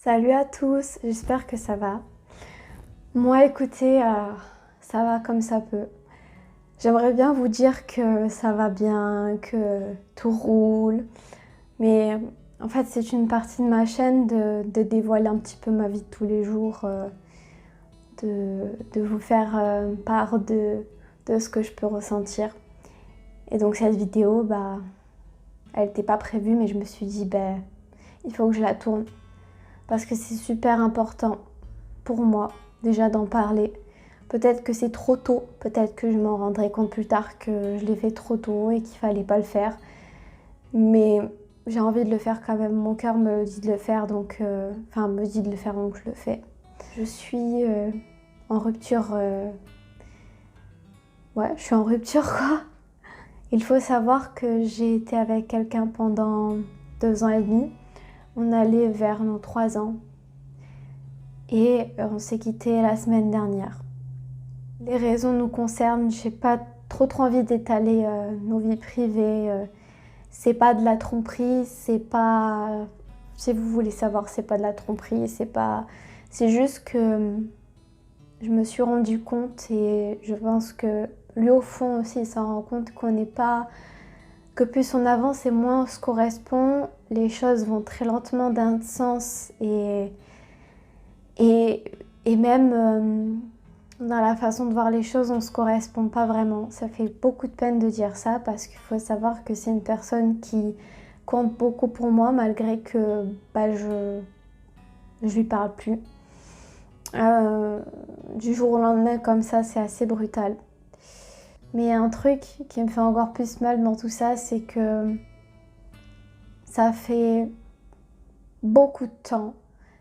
Salut à tous, j'espère que ça va. Moi, écoutez, ça va comme ça peut. J'aimerais bien vous dire que ça va bien, que tout roule, mais en fait, c'est une partie de ma chaîne de dévoiler un petit peu ma vie de tous les jours, de vous faire part de ce que je peux ressentir. Et donc cette vidéo, elle n'était pas prévue, mais je me suis dit, il faut que je la tourne. Parce que c'est super important pour moi déjà d'en parler. Peut-être que c'est trop tôt, peut-être que je m'en rendrai compte plus tard que je l'ai fait trop tôt et qu'il fallait pas le faire. Mais j'ai envie de le faire quand même, mon cœur me dit de le faire, me dit de le faire, donc je le fais. Je suis en rupture, je suis en rupture quoi. Il faut savoir que j'ai été avec quelqu'un pendant 2 ans et demi. On allait vers nos 3 ans. Et on s'est quitté la semaine dernière. Les raisons nous concernent, j'ai pas trop envie d'étaler nos vies privées. C'est pas de la tromperie, c'est pas... Si vous voulez savoir, c'est pas de la tromperie, c'est juste que je me suis rendu compte et je pense que lui au fond aussi il s'en rend compte qu'on n'est pas... Que plus on avance et moins on se correspond, les choses vont très lentement d'un sens et même dans la façon de voir les choses, on ne se correspond pas vraiment. Ça fait beaucoup de peine de dire ça parce qu'il faut savoir que c'est une personne qui compte beaucoup pour moi malgré que je lui parle plus. Du jour au lendemain comme ça, c'est assez brutal. Mais il y a un truc qui me fait encore plus mal dans tout ça, c'est que ça fait beaucoup de temps,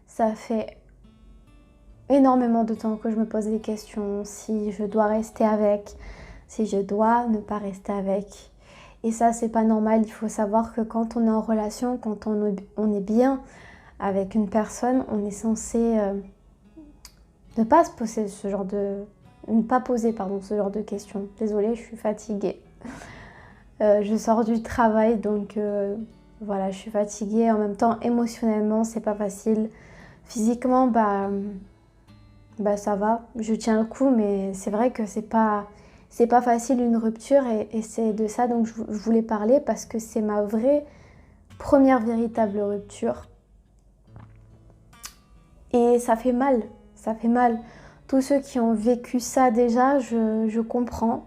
ça fait énormément de temps que je me pose des questions, si je dois rester avec, si je dois ne pas rester avec. Et ça, c'est pas normal. Il faut savoir que quand on est en relation, quand on est bien avec une personne, on est censé ne pas se poser ne pas poser ce genre de questions. Désolée, je suis fatiguée. Je sors du travail, donc voilà, je suis fatiguée. En même temps, émotionnellement, c'est pas facile. Physiquement, ça va, je tiens le coup, mais c'est vrai que c'est pas facile une rupture et c'est de ça donc je voulais parler parce que c'est ma vraie première véritable rupture. Et ça fait mal, ça fait mal. Tous ceux qui ont vécu ça déjà, je comprends.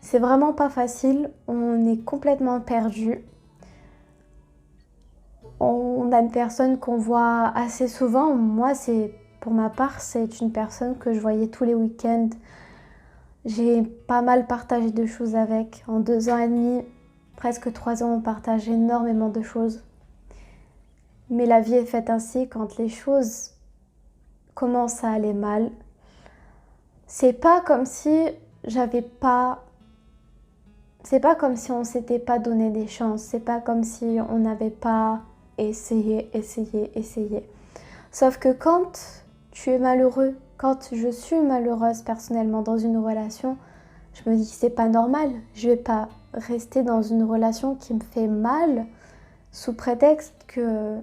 C'est vraiment pas facile, on est complètement perdu. On a une personne qu'on voit assez souvent. Moi, pour ma part, c'est une personne que je voyais tous les week-ends. J'ai pas mal partagé de choses avec. En 2 ans et demi, presque 3 ans, on partage énormément de choses. Mais la vie est faite ainsi, quand les choses commencent à aller mal, c'est pas comme si j'avais pas... C'est pas comme si on s'était pas donné des chances. C'est pas comme si on n'avait pas essayé. Sauf que quand tu es malheureux, quand je suis malheureuse personnellement dans une relation, je me dis que c'est pas normal. Je vais pas rester dans une relation qui me fait mal sous prétexte que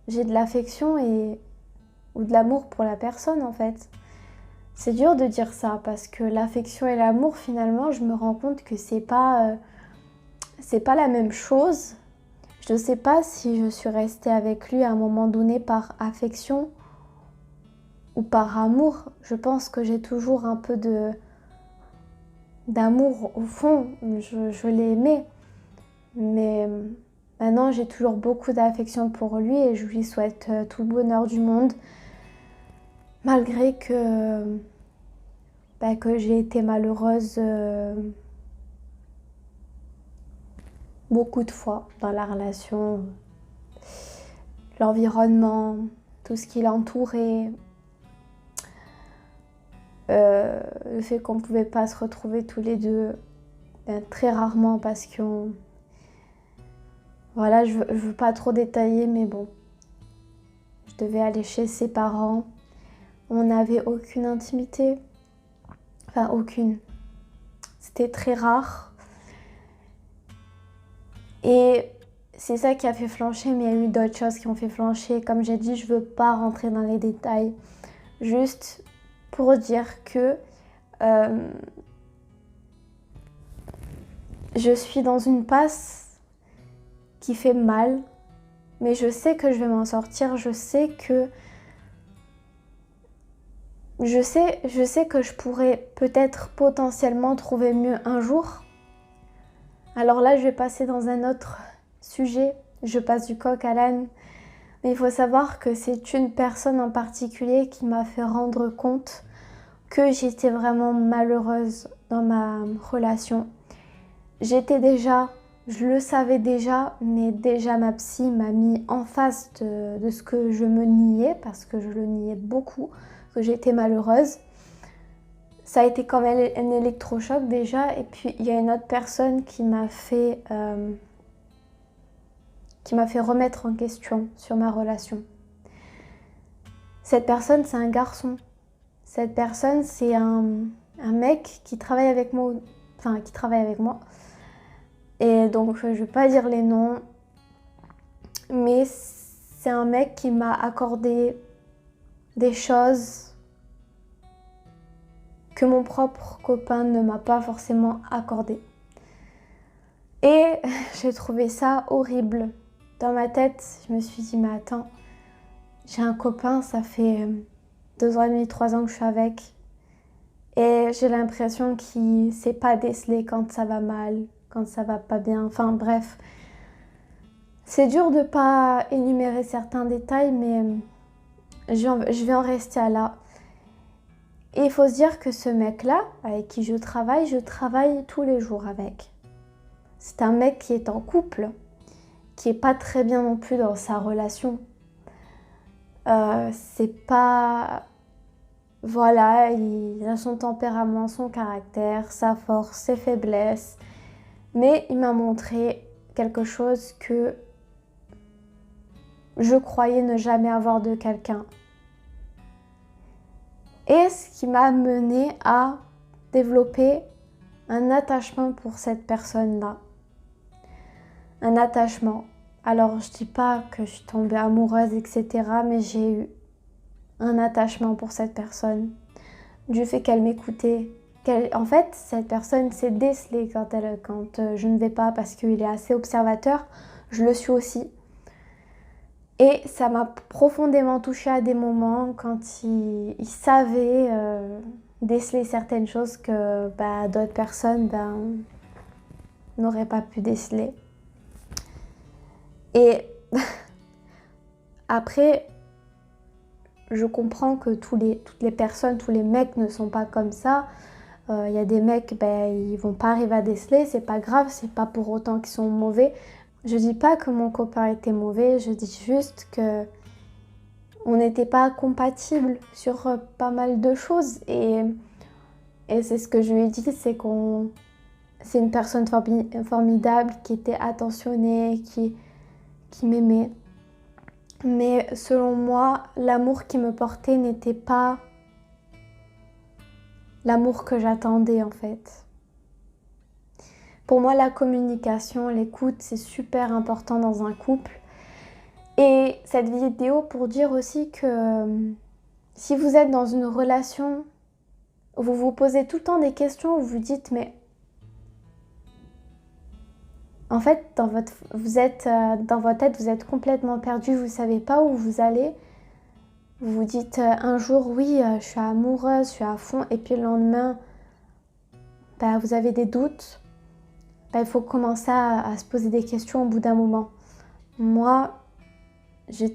j'ai de l'affection ou de l'amour pour la personne en fait. C'est dur de dire ça parce que l'affection et l'amour finalement, je me rends compte que c'est pas la même chose. Je ne sais pas si je suis restée avec lui à un moment donné par affection ou par amour. Je pense que j'ai toujours un peu d'amour au fond. Je l'ai aimé. Mais maintenant, j'ai toujours beaucoup d'affection pour lui et je lui souhaite tout le bonheur du monde. Malgré que j'ai été malheureuse beaucoup de fois dans la relation. L'environnement, tout ce qui l'entourait. Le fait qu'on ne pouvait pas se retrouver tous les deux très rarement parce qu'on... Voilà, je veux pas trop détailler, mais bon. Je devais aller chez ses parents. On n'avait aucune intimité. Enfin, aucune. C'était très rare. Et c'est ça qui a fait flancher, mais il y a eu d'autres choses qui ont fait flancher. Comme j'ai dit, je veux pas rentrer dans les détails. Juste pour dire que je suis dans une passe qui fait mal, mais je sais que je vais m'en sortir. Je sais que je pourrais peut-être potentiellement trouver mieux un jour. Alors là, je vais passer dans un autre sujet. Je passe du coq à l'âne. Mais il faut savoir que c'est une personne en particulier qui m'a fait rendre compte que j'étais vraiment malheureuse dans ma relation. Je le savais déjà, mais déjà ma psy m'a mis en face de ce que je me niais, parce que je le niais beaucoup, que j'étais malheureuse. Ça a été comme un électrochoc déjà, et puis il y a une autre personne qui m'a fait remettre en question sur ma relation. Cette personne, c'est un garçon. Cette personne, c'est un mec qui travaille avec moi. Et donc, je ne vais pas dire les noms, mais c'est un mec qui m'a accordé des choses que mon propre copain ne m'a pas forcément accordé. Et j'ai trouvé ça horrible. Dans ma tête, je me suis dit, mais attends, j'ai un copain, ça fait 2 ans et demi, 3 ans que je suis avec. Et j'ai l'impression qu'il ne sait pas déceler quand ça va mal, quand ça va pas bien. Enfin bref, c'est dur de ne pas énumérer certains détails, mais je vais en rester à là. Et il faut se dire que ce mec-là, avec qui je travaille tous les jours avec. C'est un mec qui est en couple, qui est pas très bien non plus dans sa relation. C'est pas... Voilà, il a son tempérament, son caractère, sa force, ses faiblesses. Mais il m'a montré quelque chose que je croyais ne jamais avoir de quelqu'un. Et ce qui m'a mené à développer un attachement pour cette personne-là. Un attachement. Alors, je dis pas que je suis tombée amoureuse, etc. Mais j'ai eu un attachement pour cette personne. Du fait qu'elle m'écoutait. En fait, cette personne s'est décelée quand je ne vais pas parce qu'il est assez observateur. Je le suis aussi. Et ça m'a profondément touchée à des moments quand il savait déceler certaines choses que d'autres personnes n'auraient pas pu déceler. Et après, je comprends que toutes les personnes, tous les mecs ne sont pas comme ça. Il y a des mecs, ils vont pas arriver à déceler, c'est pas grave, c'est pas pour autant qu'ils sont mauvais. Je dis pas que mon copain était mauvais, je dis juste que on n'était pas compatibles sur pas mal de choses. Et c'est ce que je lui ai dit, c'est une personne formidable, qui était attentionnée, qui m'aimait. Mais selon moi, l'amour qui me portait n'était pas l'amour que j'attendais en fait. Pour moi, la communication, l'écoute, c'est super important dans un couple. Et cette vidéo pour dire aussi que si vous êtes dans une relation, vous vous posez tout le temps des questions, vous vous dites mais en fait dans votre tête vous êtes complètement perdu, vous ne savez pas où vous allez. Vous vous dites un jour oui, je suis amoureuse, je suis à fond, et puis le lendemain vous avez des doutes. Il faut commencer à se poser des questions au bout d'un moment. Moi, je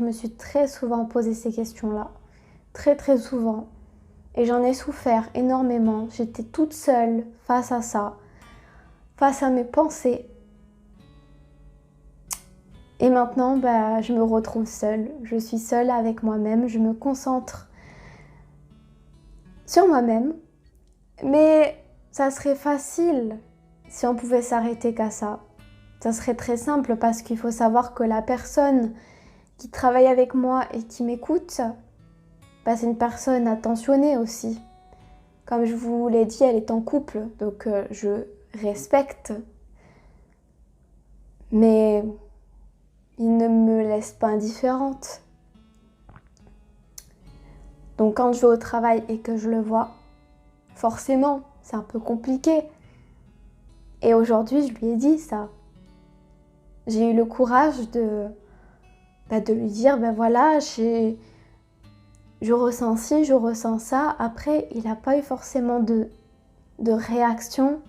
me suis très souvent posé ces questions-là. Très très souvent. Et j'en ai souffert énormément. J'étais toute seule face à ça. Face à mes pensées. Et maintenant, je me retrouve seule. Je suis seule avec moi-même. Je me concentre sur moi-même. Mais ça serait facile si on pouvait s'arrêter qu'à ça. Ça serait très simple parce qu'il faut savoir que la personne qui travaille avec moi et qui m'écoute, c'est une personne attentionnée aussi. Comme je vous l'ai dit, elle est en couple, donc je respecte. Mais il ne me laisse pas indifférente. Donc quand je vais au travail et que je le vois, forcément, c'est un peu compliqué. Et aujourd'hui, je lui ai dit ça. J'ai eu le courage de lui dire, voilà, je ressens ci, je ressens ça. Après, il n'a pas eu forcément de réaction.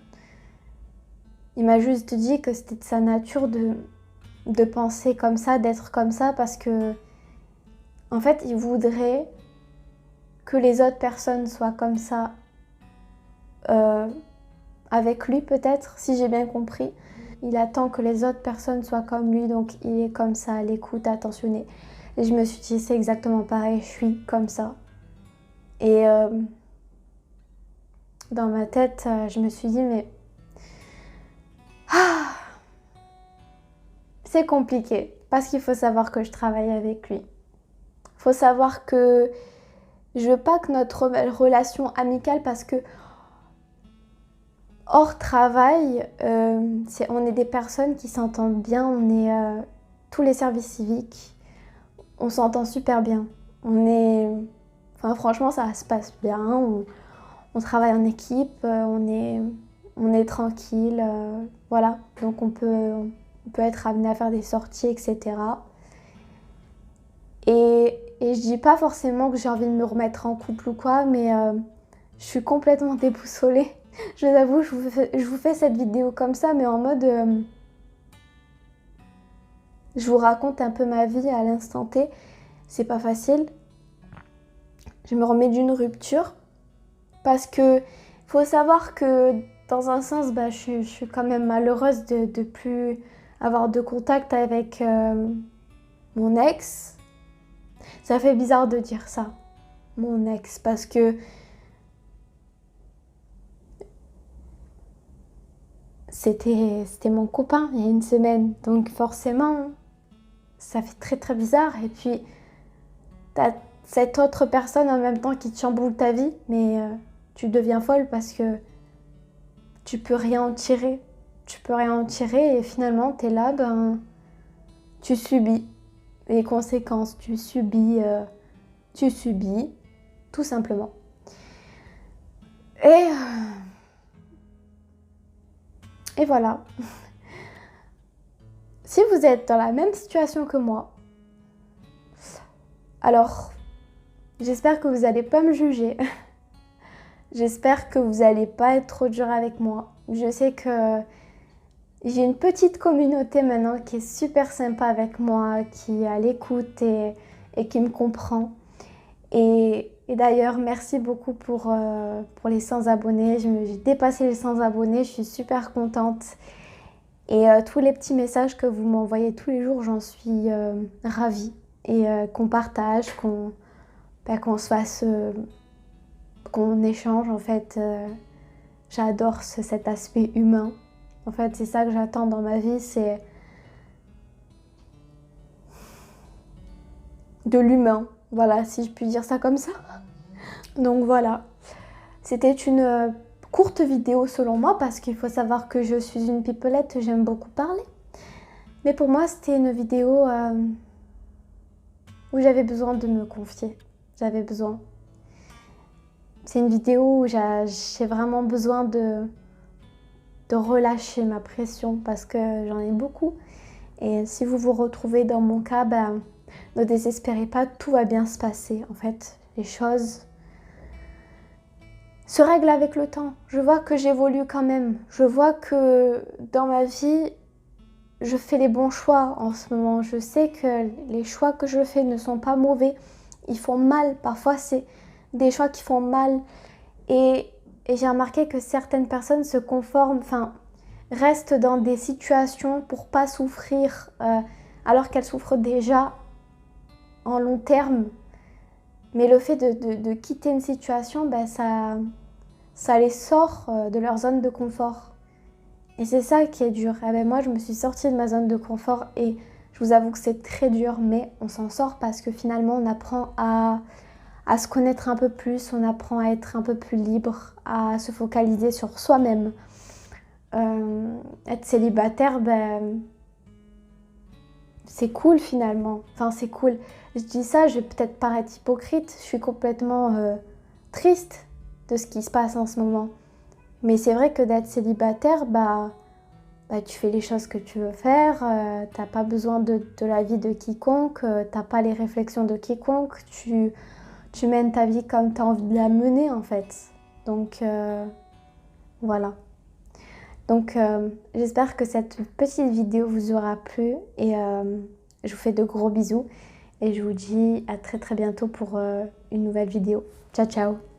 Il m'a juste dit que c'était de sa nature de penser comme ça, d'être comme ça, parce que, en fait, il voudrait que les autres personnes soient comme ça avec lui, peut-être, si j'ai bien compris. Il attend que les autres personnes soient comme lui, donc il est comme ça, à l'écoute, attentionné. Et je me suis dit, c'est exactement pareil, je suis comme ça. Et dans ma tête, je me suis dit, mais c'est compliqué, parce qu'il faut savoir que je travaille avec lui. Il faut savoir que je veux pas que notre relation amicale, parce que hors travail, on est des personnes qui s'entendent bien, on est tous les services civiques, on s'entend super bien. Franchement, ça se passe bien, on travaille en équipe, on est tranquille, voilà. Donc on peut être amené à faire des sorties, etc. Et je dis pas forcément que j'ai envie de me remettre en couple ou quoi, mais je suis complètement déboussolée. Je vous avoue, je vous fais cette vidéo comme ça, mais en mode... je vous raconte un peu ma vie à l'instant T. C'est pas facile. Je me remets d'une rupture. Parce que faut savoir que dans un sens, je suis quand même malheureuse de plus avoir de contact avec mon ex. Ça fait bizarre de dire ça, mon ex, parce que c'était mon copain il y a une semaine. Donc forcément, ça fait très très bizarre. Et puis, t'as cette autre personne en même temps qui te chamboule ta vie, mais tu deviens folle parce que tu peux rien en tirer. Tu peux rien en tirer et finalement, t'es là, tu subis les conséquences. Tu subis, tout simplement. Et voilà. Si vous êtes dans la même situation que moi, alors j'espère que vous n'allez pas me juger. J'espère que vous n'allez pas être trop dur avec moi. Je sais que j'ai une petite communauté maintenant qui est super sympa avec moi, qui est à l'écoute et qui me comprend. Et d'ailleurs, merci beaucoup pour les 100 abonnés. J'ai dépassé les 100 abonnés, je suis super contente. Et tous les petits messages que vous m'envoyez tous les jours, j'en suis ravie. Et qu'on partage, qu'on se fasse... qu'on échange, en fait. J'adore cet aspect humain. En fait, c'est ça que j'attends dans ma vie, c'est de l'humain. Voilà, si je puis dire ça comme ça. Donc voilà, c'était une courte vidéo selon moi parce qu'il faut savoir que je suis une pipelette, j'aime beaucoup parler. Mais pour moi, c'était une vidéo où j'avais besoin de me confier. J'avais besoin. C'est une vidéo où j'ai vraiment besoin de relâcher ma pression parce que j'en ai beaucoup. Et si vous vous retrouvez dans mon cas, ne désespérez pas, tout va bien se passer. En fait, les choses se règlent avec le temps. Je vois que j'évolue quand même. Je vois que dans ma vie, je fais les bons choix en ce moment. Je sais que les choix que je fais ne sont pas mauvais. Ils font mal. Parfois, c'est des choix qui font mal. Et j'ai remarqué que certaines personnes se conforment, restent dans des situations pour pas souffrir alors qu'elles souffrent déjà en long terme. Mais le fait de quitter une situation, ça les sort de leur zone de confort. Et c'est ça qui est dur. Moi, je me suis sortie de ma zone de confort et je vous avoue que c'est très dur, mais on s'en sort parce que finalement, on apprend à se connaître un peu plus, on apprend à être un peu plus libre, à se focaliser sur soi-même. Être célibataire, c'est cool finalement. Enfin, c'est cool. Je dis ça, je vais peut-être paraître hypocrite. Je suis complètement triste de ce qui se passe en ce moment. Mais c'est vrai que d'être célibataire, tu fais les choses que tu veux faire. T'as pas besoin de l'avis de quiconque. T'as pas les réflexions de quiconque. Tu mènes ta vie comme tu as envie de la mener en fait. Donc voilà. Donc j'espère que cette petite vidéo vous aura plu et je vous fais de gros bisous et je vous dis à très très bientôt pour une nouvelle vidéo. Ciao ciao!